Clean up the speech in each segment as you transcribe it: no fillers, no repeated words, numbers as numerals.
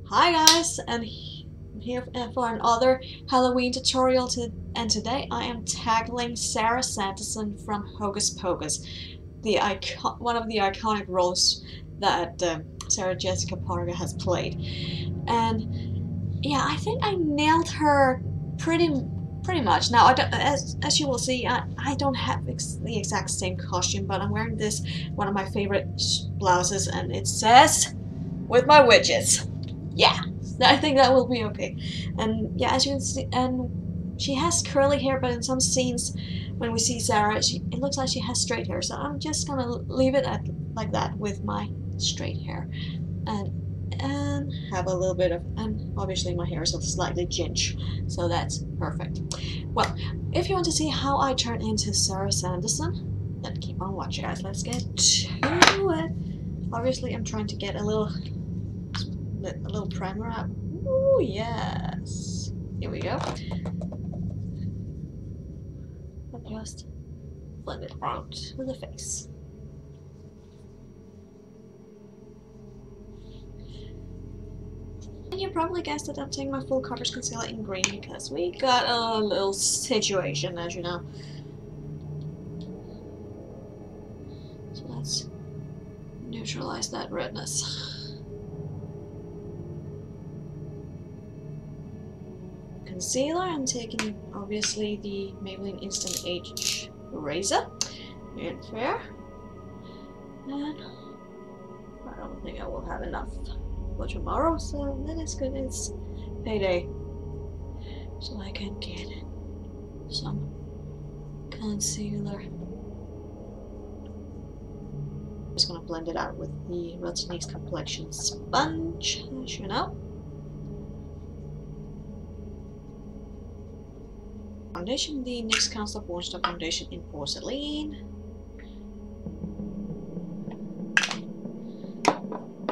Hi guys, and I'm here for another Halloween tutorial and today I am tackling Sarah Sanderson from Hocus Pocus, one of the iconic roles that Sarah Jessica Parker has played. And yeah, I think I nailed her pretty much. Now, as you will see, I don't have the exact same costume, but I'm wearing this, one of my favorite blouses, and it says, "With my witches." Yeah, I think that will be okay. And yeah, as you can see, and she has curly hair, but in some scenes when we see Sarah, it looks like she has straight hair. So I'm just gonna leave it at like that with my straight hair, and have a little bit of, and obviously my hair is slightly ginge, so that's perfect. Well, if you want to see how I turn into Sarah Sanderson, then keep on watching, guys. Let's get to it. Obviously, I'm trying to get a little primer up. Ooh, yes. Here we go. And just blend it out with the face. And you probably guessed that I'm taking my full coverage concealer in green because we got a little situation, as you know. So let's neutralize that redness. Concealer, I'm taking obviously the Maybelline Instant Age Eraser in fair, and I don't think I will have enough for tomorrow, so then it's good, it's payday, so I can get some concealer. I'm just gonna blend it out with the Real Techniques complexion sponge, as you know. Foundation, the NYX Concealer Born Foundation in Porcelain.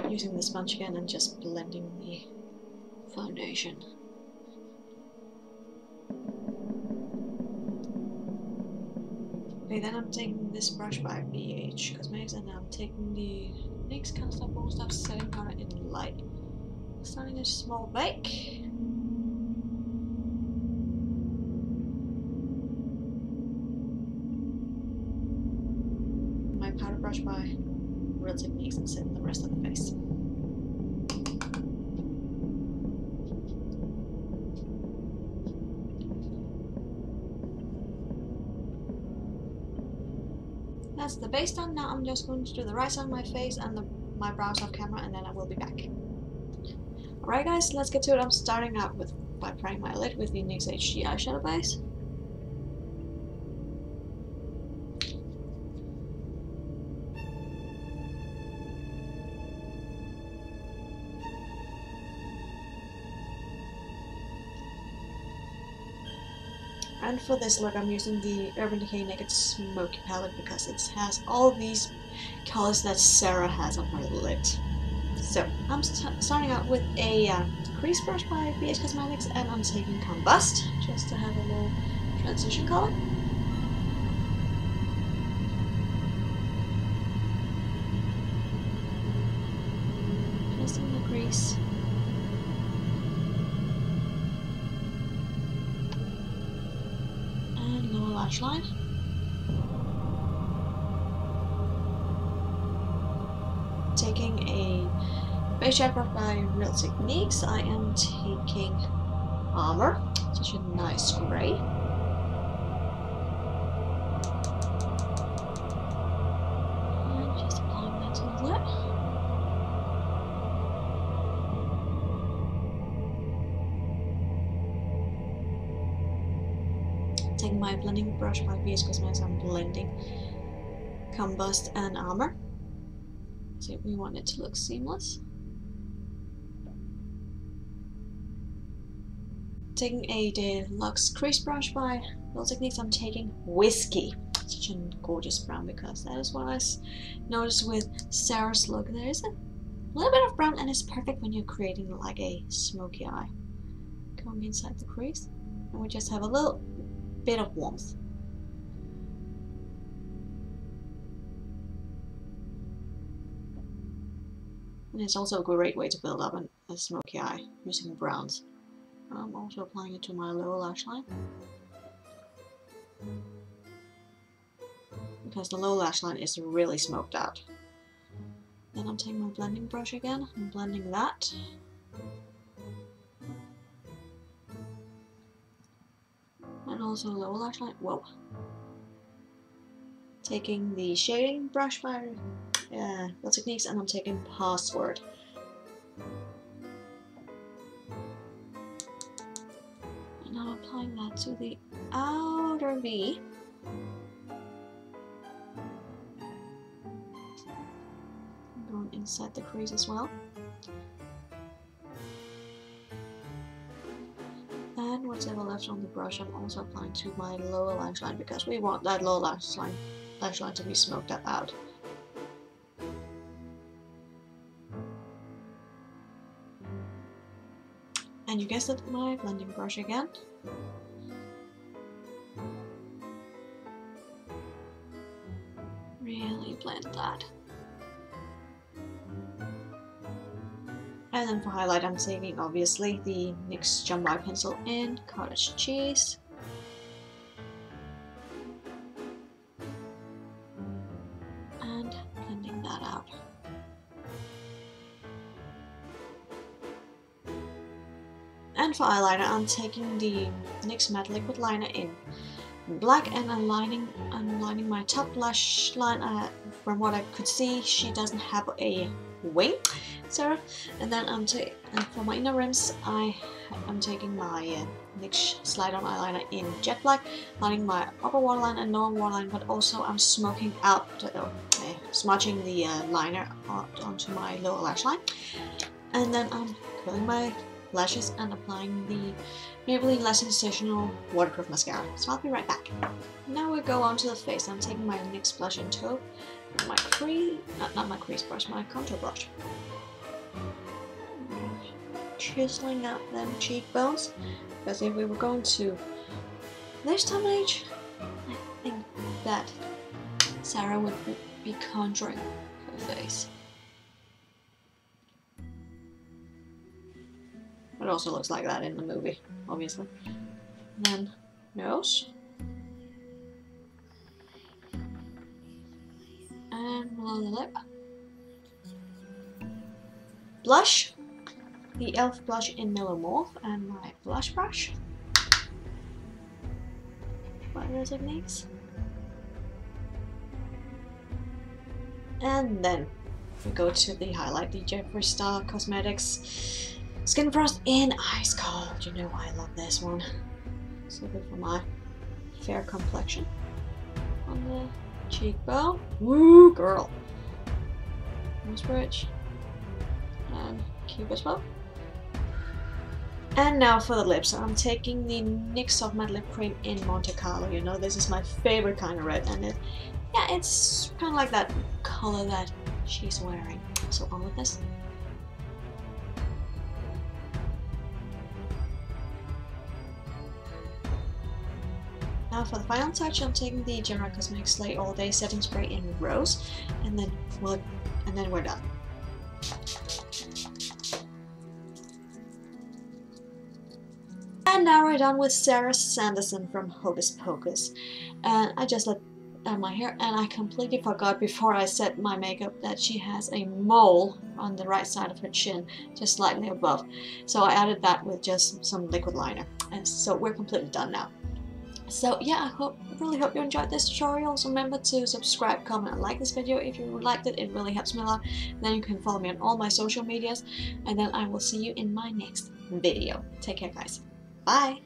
Using the sponge again and just blending the foundation. Okay, then I'm taking this brush by BH Cosmetics and I'm taking the NYX Concealer Born Setting Powder in light. Starting a small bake. My powder brush by Real Techniques and setting the rest of the face. That's the base done. Now I'm just going to do the right side of my face and my brows off camera, and then I will be back. Alright guys, let's get to it. I'm starting out by priming my lid with the NYX HD eyeshadow base. And for this look, I'm using the Urban Decay Naked Smoky palette because it has all these colors that Sarah has on her lid. So I'm starting out with a crease brush by BH Cosmetics, and I'm taking Combust just to have a little transition color. Just in the crease. Lash line. Taking a base shade brush by Real Techniques, I am taking Armor, such a nice gray. And just applying that to the lip. Taking my blending brush by BH Cosmetics, I'm blending Combust and Armor. So we want it to look seamless. Taking a deluxe crease brush by Real Techniques, I'm taking Whiskey. Such a gorgeous brown because that is what I noticed with Sarah's look. There is a little bit of brown and it's perfect when you're creating like a smoky eye. Going inside the crease, and we just have a little bit of warmth. And it's also a great way to build up a smoky eye using browns. I'm also applying it to my lower lash line, because the lower lash line is really smoked out. Then I'm taking my blending brush again and blending that. And also lower lash line. Whoa. Taking the shading brush by Real Techniques, and I'm taking Password. And I'm applying that to the outer V. I'm going inside the crease as well. And whatever left on the brush, I'm also applying to my lower lash line, because we want that lower lash line to be smoked out. And you guessed it, my blending brush again. Really blend that. And then for highlight, I'm taking obviously the NYX Jump Eye pencil in Cottage Cheese. And blending that out. And for eyeliner, I'm taking the NYX Matte Liquid Liner in black and aligning my top lash line. From what I could see, she doesn't have a wing, Sarah. And then for my inner rims, I'm taking my NYX Slide On eyeliner in jet black, lining my upper waterline and lower waterline, but also I'm smoking out, smudging the liner onto my lower lash line. And then I'm curling my lashes and applying the Maybelline Lash Sensational Waterproof Mascara. So I'll be right back. Now we go on to the face. I'm taking my NYX Blush and Taupe, my not my crease brush, my contour brush. Chiseling out them cheekbones, because if we were going to this time and age, I think that Sarah would be contouring her face. It also looks like that in the movie, obviously. And then nose. And below the lip. Blush. The e.l.f. blush in Mellow Mauve, and my blush brush by Real Techniques. And then we go to the highlight, the Jeffree Star Cosmetics Skin Frost in Ice Cold. You know I love this one. So good for my fair complexion. On the cheekbone. Woo, girl. Nose bridge. And Cupid's bow. And now for the lips. I'm taking the NYX Soft Matte Lip Cream in Monte Carlo. You know, this is my favorite kind of red, and it's kind of like that color that she's wearing. So on with this. Now for the final touch, I'm taking the General Cosmetics Slay All Day Setting Spray in Rose, and then we're done. And now we're done with Sarah Sanderson from Hocus Pocus. And I just let down my hair, and I completely forgot before I set my makeup that she has a mole on the right side of her chin, just slightly above. So I added that with just some liquid liner. And so we're completely done now. So yeah, I really hope you enjoyed this tutorial. So remember to subscribe, comment, and like this video if you liked it. It really helps me a lot. And then you can follow me on all my social medias. And then I will see you in my next video. Take care, guys. Bye!